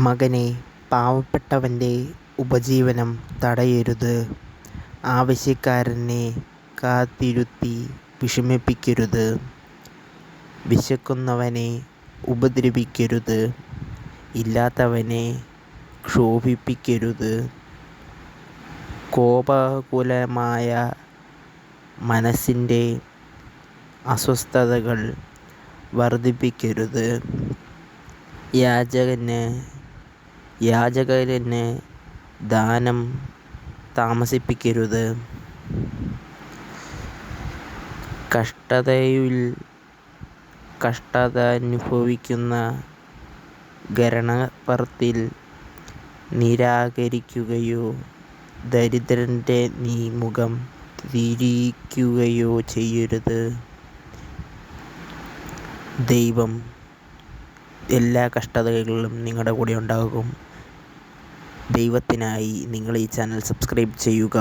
മകനേ, പാവപ്പെട്ടവൻ്റെ ഉപജീവനം തടയരുത്. ആവശ്യക്കാരനെ കാത്തിരുത്തി വിഷമിപ്പിക്കരുത്. വിശക്കുന്നവനെ ഉപദ്രവിക്കരുത്. ഇല്ലാത്തവനെ ക്ഷോഭിപ്പിക്കരുത്. കോപാകുലമായ മനസ്സിൻ്റെ അസ്വസ്ഥതകൾ വർദ്ധിപ്പിക്കരുത്. യാചകന് ദാനം താമസിപ്പിക്കരുത്. കഷ്ടത അനുഭവിക്കുന്ന ഗർഭത്തിൽ നിരാകരിക്കുകയോ ദരിദ്രൻ്റെ മുഖം തിരിക്കുകയോ ചെയ്യരുത്. ദൈവം എല്ലാ കഷ്ടതകളിലും നിങ്ങളുടെ കൂടെ ഉണ്ടാകും. ദൈവത്തിനായി നിങ്ങൾ ഈ ചാനൽ സബ്സ്ക്രൈബ് ചെയ്യുക.